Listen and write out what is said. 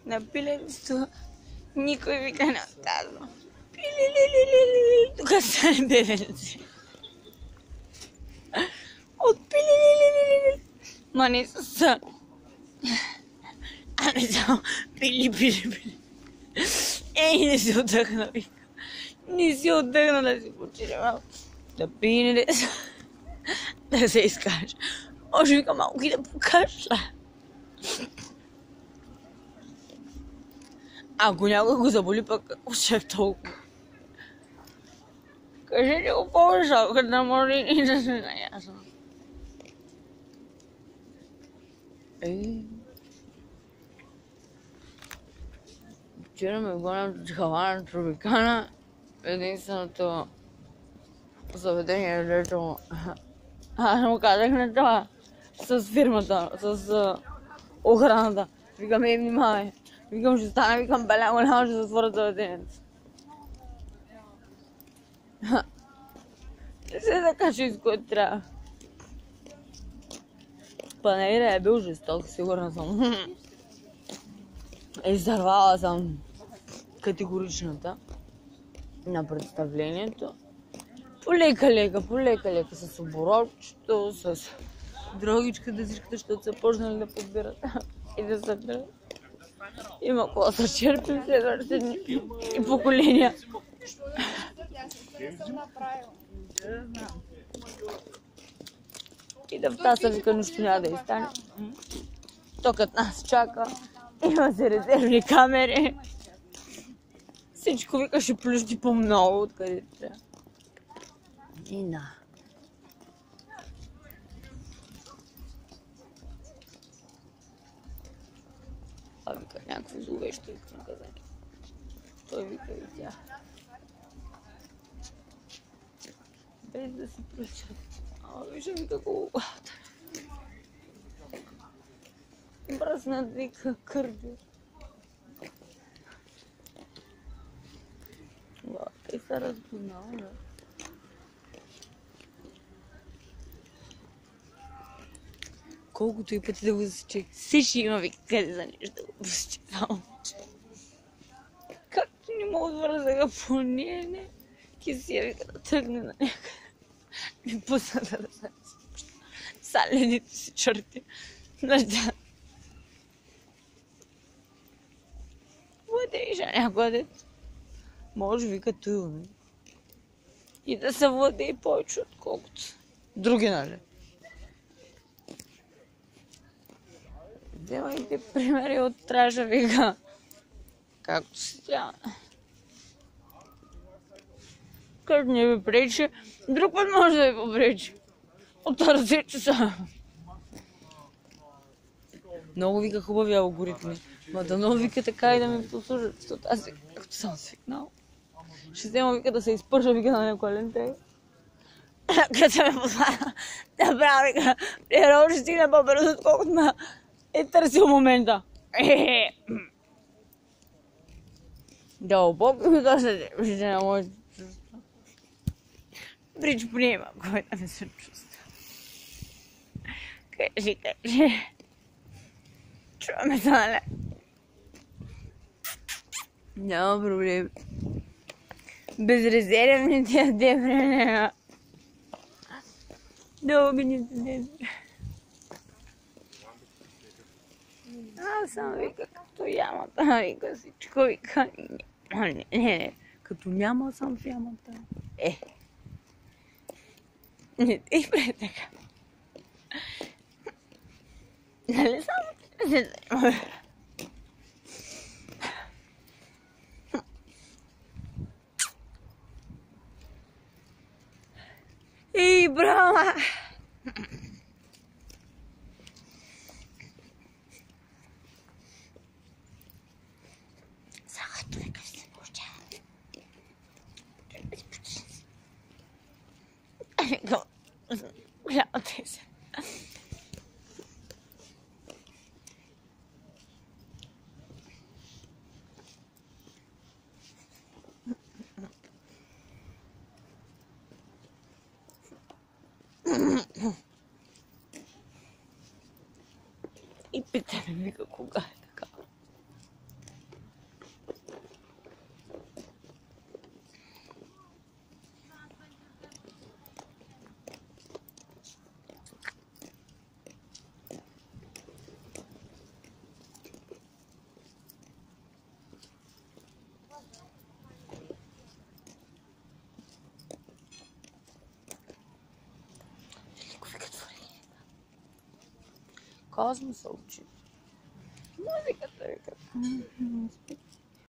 напилето, никой вика не отказва. Пили-ли-ли-ли-ли, тук стане бебенци. От пили-ли-ли-ли-ли. Ма не са. Ами само пили. Ей, не си отдъхна, вика. Не си отдъхна да си почине малко. Да пине, да се изкаже. Може вика малко и да покашля. Ако някой го заболи, пък ако ще е толкова. Кажете го по-високо, да може и да се наясна. Вчера ме гонят чехавана Тропикана, единственото заведение, дето аз му казах на това с фирмата, с охраната. Викам, внимавай. Викам, ще стана, викам, беля голяма, ще затворя заведението. Не се закачи с който трябва. Панелия е бил жесток, сигурна съм. Изървала съм категоричната на представлението. Полека, с оборотчето, с другичка, дъзичката, защото са почнали да подбират и да събират. Има какво да черпим следващите дни и поколения. И да втаса вика, нищо няма да изстане. Токът нас чака. Има се резервни камери. Всичко вика ще плющи по-много, откъде трябва. И на. А вика някакво зловещо наказание. Той вика и тя. Без да си пръчат. Виждам вика колко главата. Бръснат вика кърви. Главата и се разгонала. Колкото и пъти да го засече, всички има вика къде за нещо да го пусти. Както не мога да вързаха по нея, не. Кисия вика да тръгне на някъде. Ми пусна да се салените си черти. Владеиша някой дет. Може вика той, и да се владее повече отколкото други, нали? Вземайте примери от тража, вика. Както си тя. Като не ви пречи, друг път може да ви попречи. От рази часа. Много вика хубави алгоритми. Ма да много вика така и да ми послужат, защото аз както съм свикнал. Ще взема вика да се изпържа вика на някой лентей. Като се ме послана да правя вика, приедал ще стигна по-бързо, отколкото ме е търсил момента. Дълбоко ми кажете, вижте на моите чувства. Брич приема, който не се чувства. Кажи. Чуваме се, нали? Няма проблем. Безрезервни тия времена. Дълбените дебри. Аз съм вика като ямата, вика всичко, вика не, като няма съм в ямата. Не ти пред така. Нали само ти се занимава? Ей, брама! Сахато века се получава. Голяма теза. И питаме вика кога е така. Cosmo Soul. Música,